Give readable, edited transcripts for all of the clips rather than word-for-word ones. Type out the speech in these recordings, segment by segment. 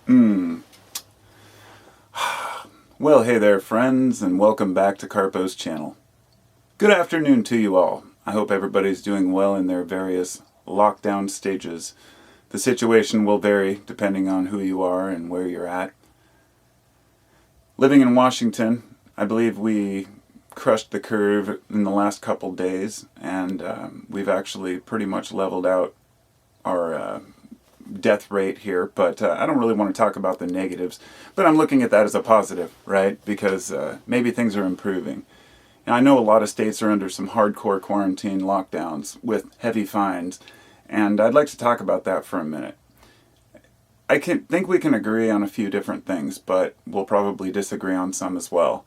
Hmm. Well, hey there, friends, and welcome back to Carpo's channel. Good afternoon to you all. I hope everybody's doing well in their various lockdown stages. The situation will vary depending on who you are and where you're at. Living in Washington, I believe we crushed the curve in the last couple days, and we've actually pretty much leveled out our death rate here, but I don't really want to talk about the negatives, but I'm looking at that as a positive, right? Because maybe things are improving. And I know a lot of states are under some hardcore quarantine lockdowns with heavy fines, and I'd like to talk about that for a minute. I think we can agree on a few different things, but we'll probably disagree on some as well.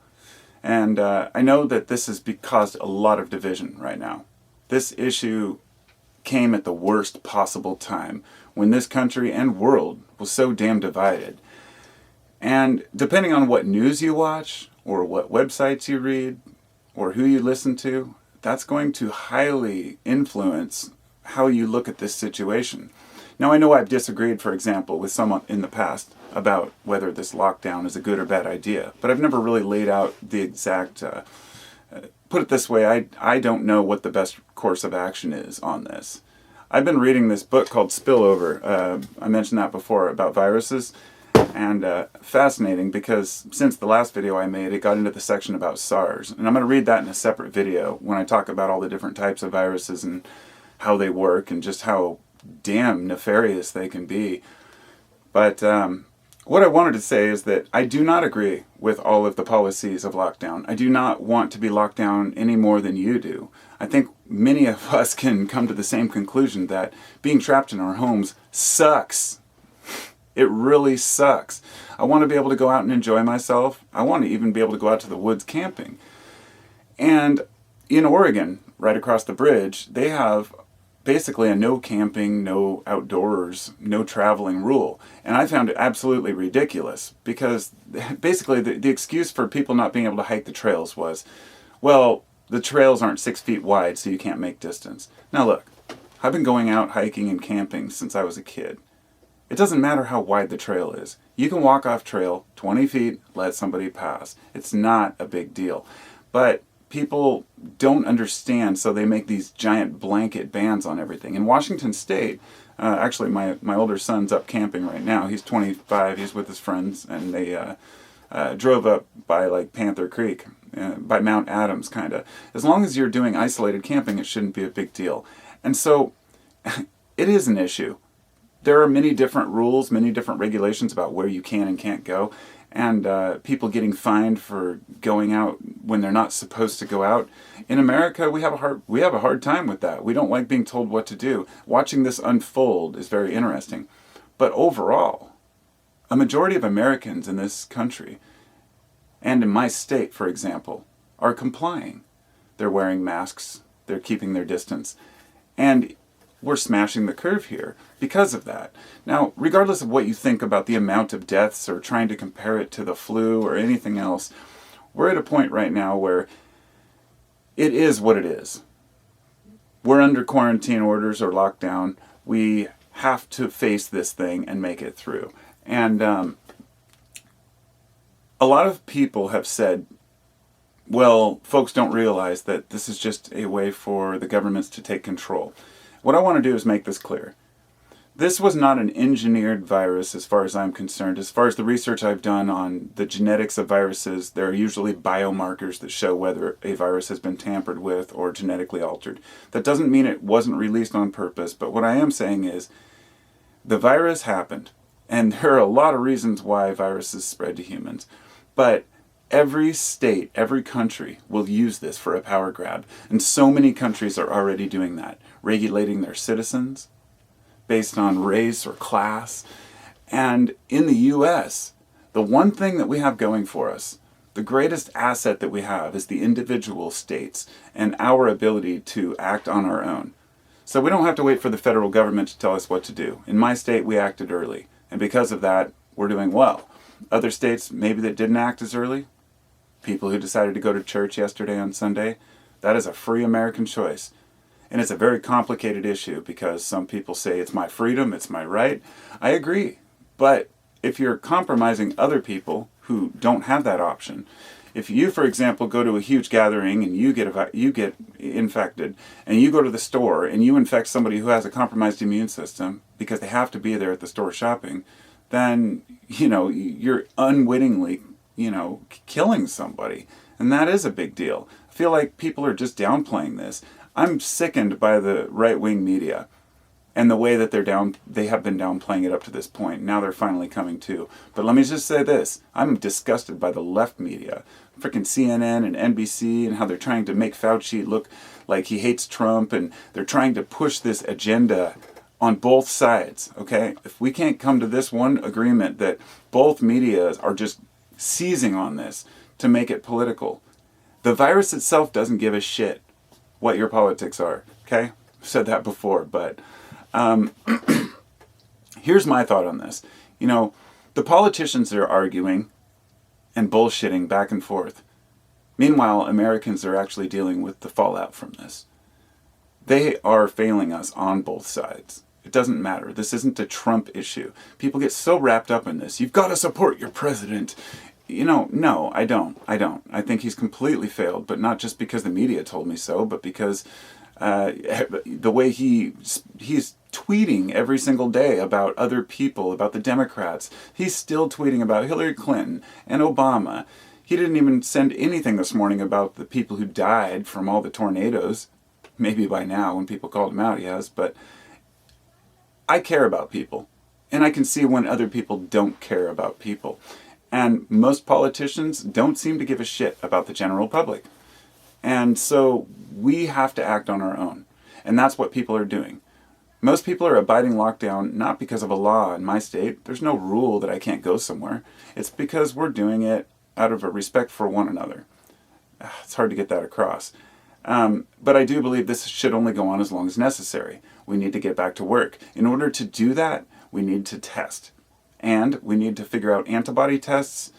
And I know that this has caused a lot of division right now. This issue came at the worst possible time, when this country and world was so damn divided. And depending on what news you watch, or what websites you read, or who you listen to, that's going to highly influence how you look at this situation. Now, I know I've disagreed, for example, with someone in the past about whether this lockdown is a good or bad idea, but I've never really laid out the exact put it this way, I don't know what the best course of action is on this. I've been reading this book called Spillover. I mentioned that before, about viruses, and fascinating because since the last video I made, it got into the section about SARS. And I'm going to read that in a separate video when I talk about all the different types of viruses and how they work and just how damn nefarious they can be. But what I wanted to say is that I do not agree with all of the policies of lockdown. I do not want to be locked down any more than you do. I think many of us can come to the same conclusion that being trapped in our homes sucks. It really sucks. I want to be able to go out and enjoy myself. I want to even be able to go out to the woods camping. And in Oregon, right across the bridge, they have basically a no camping, no outdoors, no traveling rule. And I found it absolutely ridiculous because basically the excuse for people not being able to hike the trails was, well, the trails aren't 6 feet wide, so you can't make distance. Now look, I've been going out hiking and camping since I was a kid. It doesn't matter how wide the trail is. You can walk off trail 20 feet, let somebody pass. It's not a big deal. But people don't understand, so they make these giant blanket bans on everything. In Washington State, actually my older son's up camping right now. He's 25, he's with his friends, and they drove up by like Panther Creek, by Mount Adams kind of. As long as you're doing isolated camping, it shouldn't be a big deal. And so it is an issue. There are many different rules, many different regulations about where you can and can't go. And people getting fined for going out when they're not supposed to go out. In America, we have a hard time with that. We don't like being told what to do. Watching this unfold is very interesting. But overall, a majority of Americans in this country, and in my state, for example, are complying. They're wearing masks, they're keeping their distance, and we're smashing the curve here because of that. Now, regardless of what you think about the amount of deaths or trying to compare it to the flu or anything else, we're at a point right now where it is what it is. We're under quarantine orders or lockdown. We have to face this thing and make it through. And a lot of people have said, well, folks don't realize that this is just a way for the governments to take control. What I want to do is make this clear. This was not an engineered virus as far as I'm concerned. As far as the research I've done on the genetics of viruses, there are usually biomarkers that show whether a virus has been tampered with or genetically altered. That doesn't mean it wasn't released on purpose, but what I am saying is the virus happened, and there are a lot of reasons why viruses spread to humans. But every state, every country will use this for a power grab. And so many countries are already doing that, regulating their citizens based on race or class. And in the US, the one thing that we have going for us, the greatest asset that we have is the individual states and our ability to act on our own. So we don't have to wait for the federal government to tell us what to do. In my state, we acted early. And because of that, we're doing well. Other states, maybe that didn't act as early, people who decided to go to church yesterday on Sunday, that is a free American choice. And it's a very complicated issue because some people say it's my freedom, it's my right. I agree. But if you're compromising other people who don't have that option, if you, for example, go to a huge gathering and you get infected, and you go to the store and you infect somebody who has a compromised immune system because they have to be there at the store shopping, then, you're unwittingly, killing somebody. And that is a big deal. I feel like people are just downplaying this. I'm sickened by the right-wing media and the way that they have been downplaying it up to this point. Now they're finally coming to. But let me just say this. I'm disgusted by the left media. Freaking CNN and NBC, and how they're trying to make Fauci look like he hates Trump, and they're trying to push this agenda on both sides, okay? If we can't come to this one agreement that both media are just seizing on this to make it political, the virus itself doesn't give a shit what your politics are, okay? I've said that before, but here's my thought on this. The politicians are arguing and bullshitting back and forth. Meanwhile, Americans are actually dealing with the fallout from this. They are failing us on both sides. It doesn't matter. This isn't a Trump issue. People get so wrapped up in this. You've got to support your president. No, I don't. I think he's completely failed, but not just because the media told me so, but because the way he's tweeting every single day about other people, about the Democrats. He's still tweeting about Hillary Clinton and Obama. He didn't even send anything this morning about the people who died from all the tornadoes. Maybe by now, when people called him out, he has. But I care about people. And I can see when other people don't care about people. And most politicians don't seem to give a shit about the general public. And so we have to act on our own. And that's what people are doing. Most people are abiding lockdown not because of a law in my state. There's no rule that I can't go somewhere. It's because we're doing it out of a respect for one another. It's hard to get that across. But I do believe this should only go on as long as necessary. We need to get back to work. In order to do that, we need to test. And we need to figure out antibody tests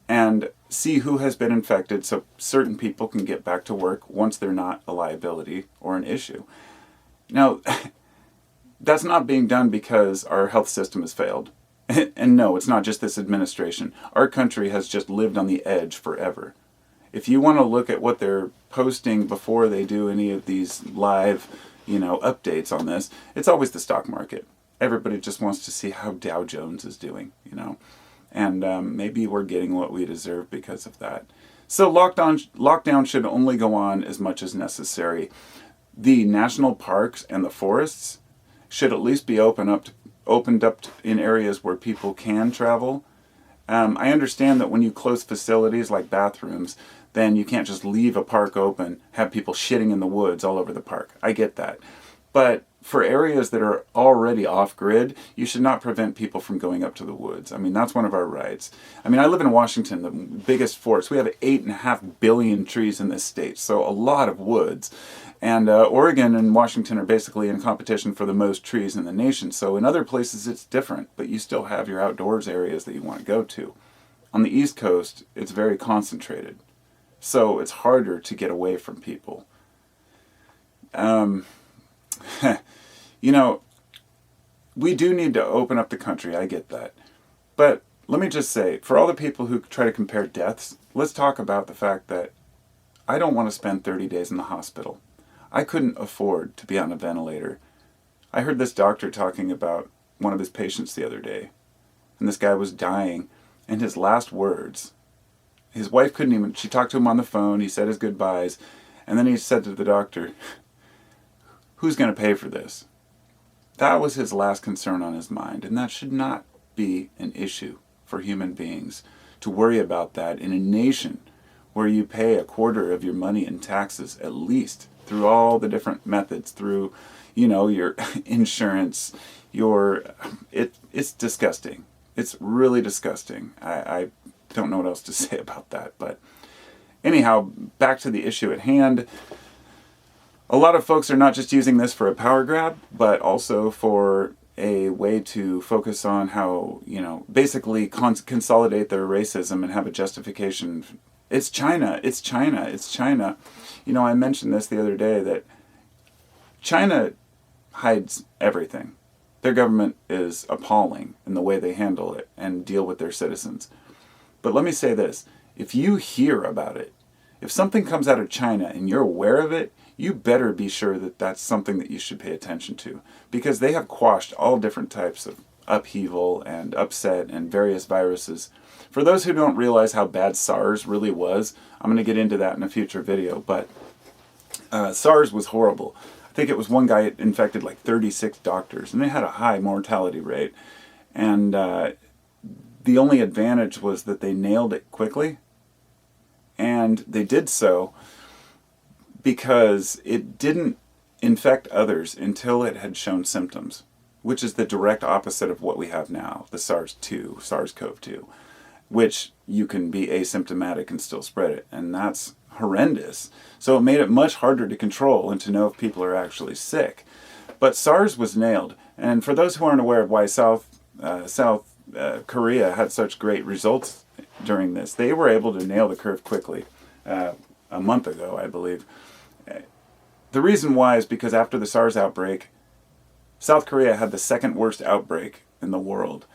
and see who has been infected so certain people can get back to work once they're not a liability or an issue. Now, that's not being done because our health system has failed. And no, it's not just this administration. Our country has just lived on the edge forever. If you want to look at what they're posting before they do any of these live, updates on this, it's always the stock market. Everybody just wants to see how Dow Jones is doing, And maybe we're getting what we deserve because of that. So lockdown should only go on as much as necessary. The national parks and the forests should at least be opened up in areas where people can travel. I understand that when you close facilities like bathrooms, then you can't just leave a park open, have people shitting in the woods all over the park. I get that. But for areas that are already off-grid, you should not prevent people from going up to the woods. That's one of our rights. I live in Washington, the biggest forest. We have 8.5 billion trees in this state, so a lot of woods. And Oregon and Washington are basically in competition for the most trees in the nation. So in other places it's different, but you still have your outdoors areas that you want to go to. On the East Coast, it's very concentrated. So it's harder to get away from people. We do need to open up the country, I get that. But let me just say, for all the people who try to compare deaths, let's talk about the fact that I don't want to spend 30 days in the hospital. I couldn't afford to be on a ventilator. I heard this doctor talking about one of his patients the other day, and this guy was dying, and his last words, his wife she talked to him on the phone, he said his goodbyes, and then he said to the doctor, "Who's going to pay for this?" That was his last concern on his mind, and that should not be an issue for human beings to worry about that in a nation where you pay a quarter of your money in taxes, at least, through all the different methods, through, your insurance, it's disgusting. It's really disgusting. I don't know what else to say about that, but anyhow, back to the issue at hand. A lot of folks are not just using this for a power grab, but also for a way to focus on how, basically consolidate their racism and have a justification. It's China. I mentioned this the other day, that China hides everything. Their government is appalling in the way they handle it and deal with their citizens. But let me say this, if you hear about it, if something comes out of China and you're aware of it, you better be sure that that's something that you should pay attention to, because they have quashed all different types of upheaval and upset and various viruses. For those who don't realize how bad SARS really was, I'm going to get into that in a future video, but SARS was horrible. I think it was one guy infected like 36 doctors, and they had a high mortality rate. And the only advantage was that they nailed it quickly, and they did so because it didn't infect others until it had shown symptoms, which is the direct opposite of what we have now, the SARS-CoV-2, which you can be asymptomatic and still spread it, and that's horrendous. So it made it much harder to control and to know if people are actually sick. But SARS was nailed, and for those who aren't aware of why South Korea had such great results during this, they were able to nail the curve quickly a month ago, I believe. The reason why is because after the SARS outbreak, South Korea had the second worst outbreak in the world.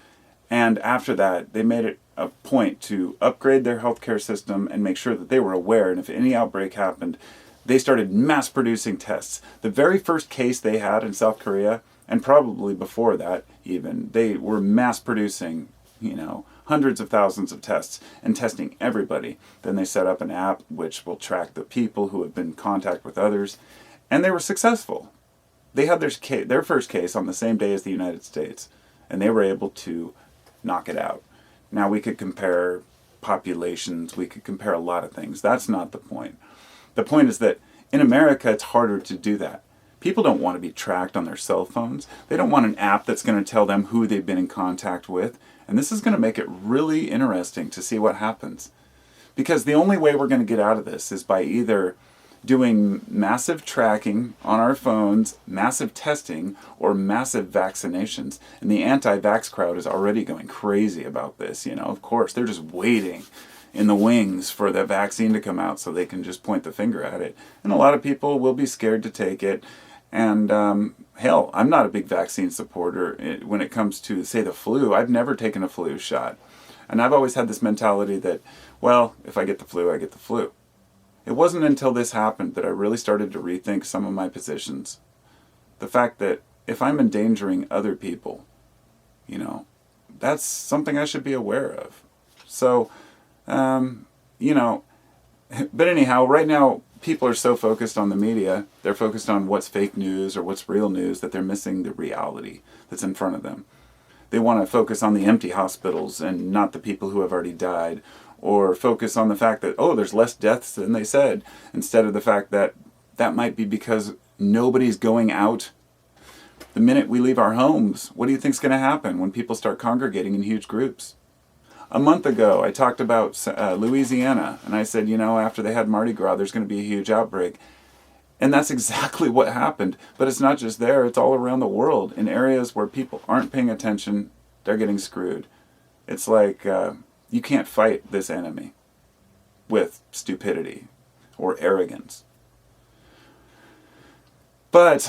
And after that, they made it a point to upgrade their healthcare system and make sure that they were aware. And if any outbreak happened, they started mass producing tests. The very first case they had in South Korea, and probably before that even, they were mass producing, hundreds of thousands of tests and testing everybody. Then they set up an app which will track the people who have been in contact with others. And they were successful. They had their first case on the same day as the United States, and they were able to knock it out. Now we could compare populations, we could compare a lot of things. That's not the point. The point is that in America it's harder to do that. People don't want to be tracked on their cell phones. They don't want an app that's going to tell them who they've been in contact with. And this is going to make it really interesting to see what happens. Because the only way we're going to get out of this is by either doing massive tracking on our phones, massive testing, or massive vaccinations. And the anti-vax crowd is already going crazy about this, Of course, they're just waiting in the wings for the vaccine to come out so they can just point the finger at it. And a lot of people will be scared to take it. And hell, I'm not a big vaccine supporter when it comes to, say, the flu. I've never taken a flu shot. And I've always had this mentality that, well, if I get the flu, I get the flu. It wasn't until this happened that I really started to rethink some of my positions. The fact that if I'm endangering other people, that's something I should be aware of. So, but anyhow, right now, people are so focused on the media, they're focused on what's fake news or what's real news, that they're missing the reality that's in front of them. They want to focus on the empty hospitals and not the people who have already died, or focus on the fact that, there's less deaths than they said, instead of the fact that that might be because nobody's going out. The minute we leave our homes, what do you think's going to happen when people start congregating in huge groups? A month ago, I talked about Louisiana, and I said, after they had Mardi Gras, there's going to be a huge outbreak. And that's exactly what happened. But it's not just there, it's all around the world. In areas where people aren't paying attention, they're getting screwed. It's like you can't fight this enemy with stupidity or arrogance. But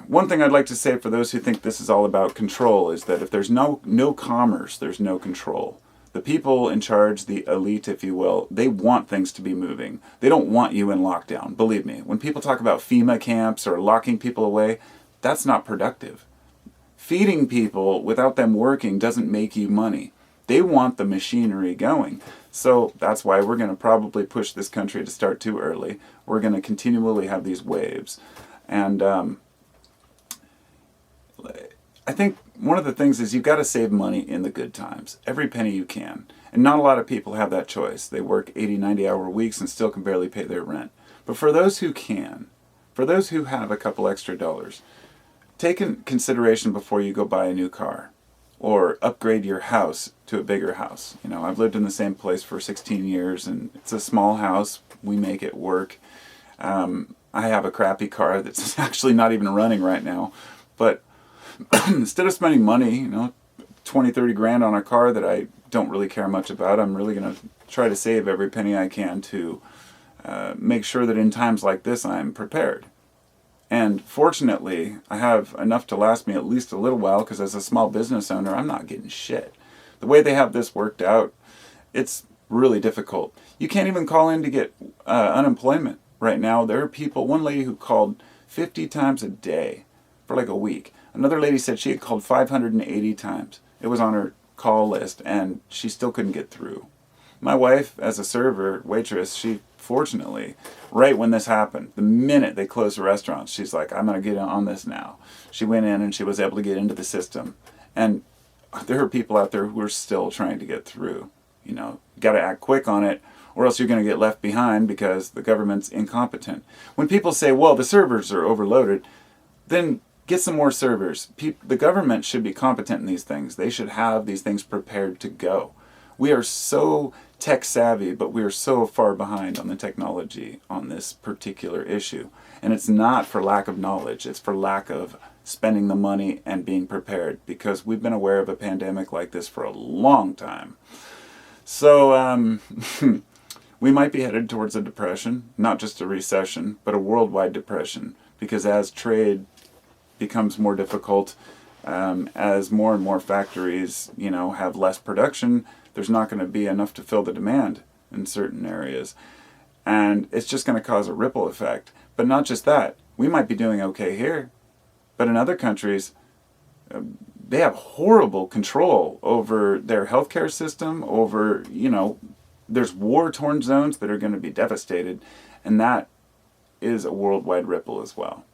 one thing I'd like to say for those who think this is all about control is that if there's no commerce, there's no control. The people in charge, the elite, if you will, they want things to be moving. They don't want you in lockdown. Believe me, when people talk about FEMA camps or locking people away, that's not productive. Feeding people without them working doesn't make you money. They want the machinery going. So that's why we're going to probably push this country to start too early. We're going to continually have these waves. And I think one of the things is you've got to save money in the good times. Every penny you can. And not a lot of people have that choice. They work 80, 90-hour weeks and still can barely pay their rent. But for those who can, for those who have a couple extra dollars, take in consideration before you go buy a new car or upgrade your house to a bigger house. I've lived in the same place for 16 years, and it's a small house. We make it work. I have a crappy car that's actually not even running right now. But instead of spending money, 20, 30 grand on a car that I don't really care much about, I'm really going to try to save every penny I can to make sure that in times like this I'm prepared. And fortunately, I have enough to last me at least a little while, because as a small business owner, I'm not getting shit. The way they have this worked out, it's really difficult. You can't even call in to get unemployment right now. There are people, one lady who called 50 times a day for like a week. Another lady said she had called 580 times. It was on her call list, and she still couldn't get through. My wife, as a server, waitress, she fortunately, right when this happened, the minute they closed the restaurants, she's like, I'm going to get on this now. She went in and she was able to get into the system. And there are people out there who are still trying to get through. You know, got to act quick on it, or else you're going to get left behind because the government's incompetent. When people say, well, the servers are overloaded, then get some more servers. The government should be competent in these things. They should have these things prepared to go. We are so tech savvy, but we are so far behind on the technology on this particular issue. And it's not for lack of knowledge. It's for lack of spending the money and being prepared, because we've been aware of a pandemic like this for a long time. So we might be headed towards a depression, not just a recession, but a worldwide depression, because as trade becomes more difficult, as more and more factories, have less production, there's not going to be enough to fill the demand in certain areas. And it's just going to cause a ripple effect. But not just that. We might be doing okay here, but in other countries, they have horrible control over their healthcare system, over, there's war-torn zones that are going to be devastated, and that is a worldwide ripple as well.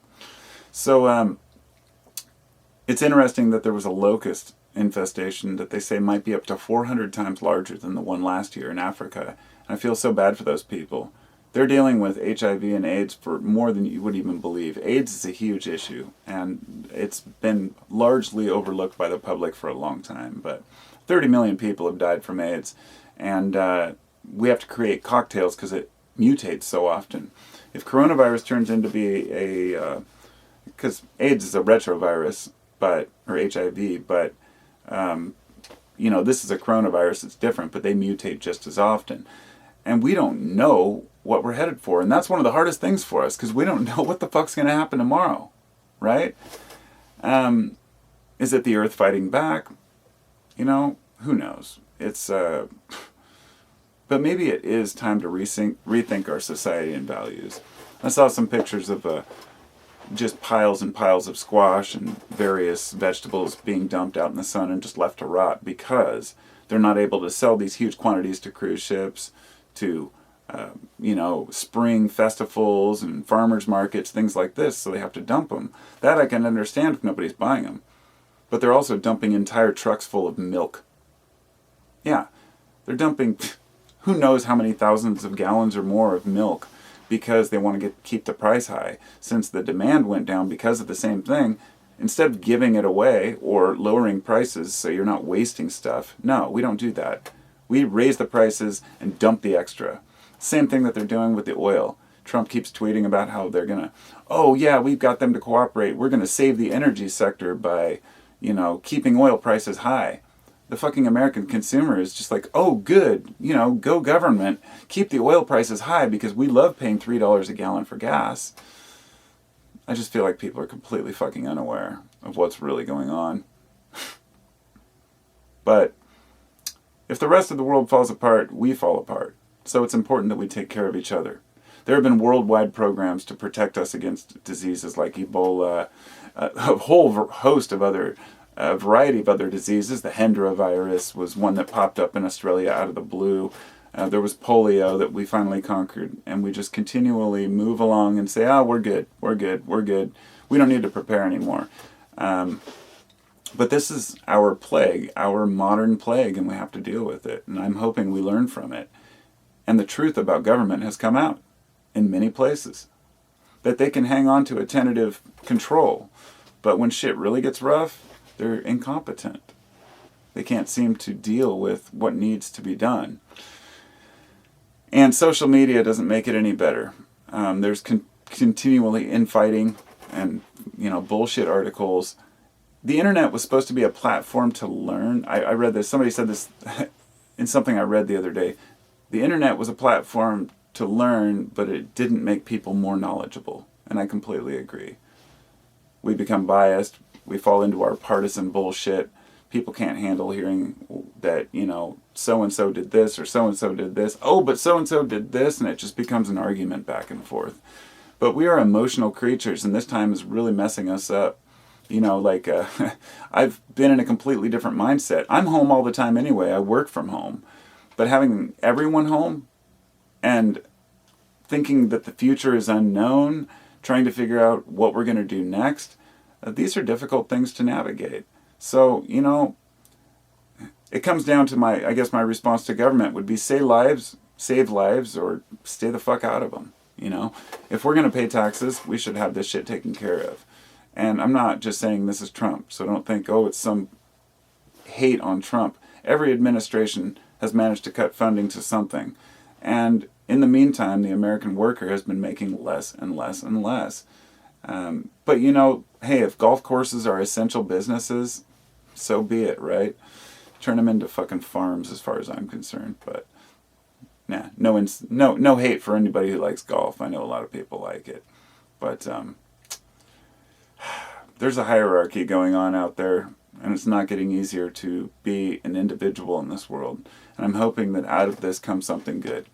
So it's interesting that there was a locust infestation that they say might be up to 400 times larger than the one last year in Africa. And I feel so bad for those people. They're dealing with HIV and AIDS for more than you would even believe. AIDS is a huge issue, and it's been largely overlooked by the public for a long time. But 30 million people have died from AIDS, and we have to create cocktails because it mutates so often. If coronavirus turns into be because AIDS is a retrovirus, or HIV, but this is a coronavirus. It's different, but they mutate just as often. And we don't know what we're headed for. And that's one of the hardest things for us, because we don't know what the fuck's going to happen tomorrow, right? Is it the earth fighting back? Who knows? It's, but maybe it is time to rethink our society and values. I saw some pictures of just piles and piles of squash and various vegetables being dumped out in the sun and just left to rot because they're not able to sell these huge quantities to cruise ships, to spring festivals and farmers markets, things like this, so they have to dump them. That I can understand if nobody's buying them. But they're also dumping entire trucks full of milk. Yeah, they're dumping who knows how many thousands of gallons or more of milk, because they want to keep the price high. Since the demand went down because of the same thing, instead of giving it away or lowering prices so you're not wasting stuff, no, we don't do that. We raise the prices and dump the extra. Same thing that they're doing with the oil. Trump keeps tweeting about how they're going to, we've got them to cooperate. We're going to save the energy sector by, keeping oil prices high. The fucking American consumer is just like, oh, good, go government, keep the oil prices high because we love paying $3 a gallon for gas. I just feel like people are completely fucking unaware of what's really going on. But if the rest of the world falls apart, we fall apart. So it's important that we take care of each other. There have been worldwide programs to protect us against diseases like Ebola, a whole host of a variety of other diseases. The Hendra virus was one that popped up in Australia out of the blue. There was polio that we finally conquered, and we just continually move along and say, we're good. We don't need to prepare anymore. But this is our plague, our modern plague, and we have to deal with it. And I'm hoping we learn from it. And the truth about government has come out in many places. That they can hang on to a tentative control, but when shit really gets rough, they're incompetent. They can't seem to deal with what needs to be done. And social media doesn't make it any better. There's continually infighting and, bullshit articles. The internet was supposed to be a platform to learn. I read this. Somebody said this in something I read the other day. The internet was a platform to learn, but it didn't make people more knowledgeable. And I completely agree. we become biased, we fall into our partisan bullshit. People can't handle hearing that, so-and-so did this or so-and-so did this. Oh, but so-and-so did this, and it just becomes an argument back and forth. But we are emotional creatures, and this time is really messing us up. I've been in a completely different mindset. I'm home all the time anyway. I work from home. But having everyone home and thinking that the future is unknown, trying to figure out what we're going to do next, these are difficult things to navigate. So, it comes down to my response to government would be save lives, or stay the fuck out of them. If we're going to pay taxes, we should have this shit taken care of. And I'm not just saying this is Trump, so don't think, it's some hate on Trump. Every administration has managed to cut funding to something. And in the meantime, the American worker has been making less and less and less. But hey, if golf courses are essential businesses, so be it, right? Turn them into fucking farms as far as I'm concerned. But nah, no hate for anybody who likes golf. I know a lot of people like it. But there's a hierarchy going on out there, and it's not getting easier to be an individual in this world. And I'm hoping that out of this comes something good.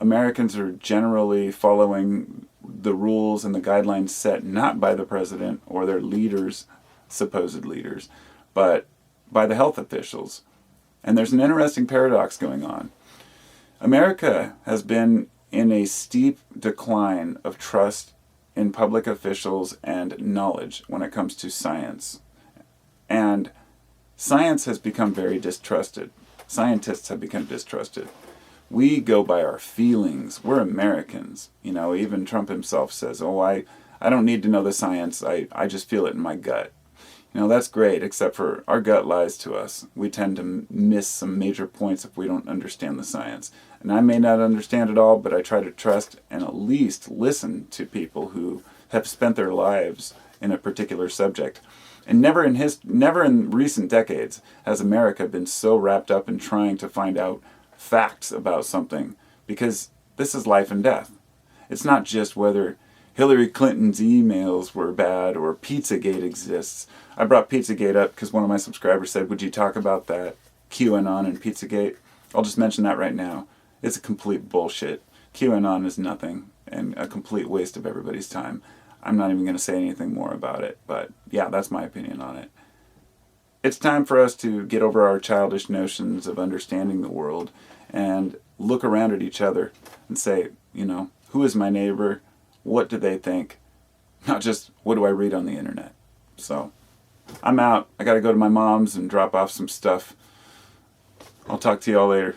Americans are generally following the rules and the guidelines set not by the president or their leaders, supposed leaders, but by the health officials. And there's an interesting paradox going on. America has been in a steep decline of trust in public officials and knowledge when it comes to science. And science has become very distrusted. Scientists have become distrusted. We go by our feelings. We're Americans. Even Trump himself says, I don't need to know the science. I just feel it in my gut. That's great, except for our gut lies to us. We tend to miss some major points if we don't understand the science. And I may not understand it all, but I try to trust and at least listen to people who have spent their lives in a particular subject. And never in recent decades has America been so wrapped up in trying to find out facts about something, because this is life and death. It's not just whether Hillary Clinton's emails were bad or Pizzagate exists. I brought Pizzagate up because one of my subscribers said, would you talk about that QAnon and Pizzagate? I'll just mention that right now. It's a complete bullshit. QAnon is nothing and a complete waste of everybody's time. I'm not even going to say anything more about it, but yeah, that's my opinion on it. It's time for us to get over our childish notions of understanding the world and look around at each other and say, who is my neighbor? What do they think? Not just, what do I read on the internet? So, I'm out. I got to go to my mom's and drop off some stuff. I'll talk to you all later.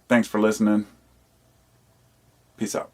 Thanks for listening. Peace out.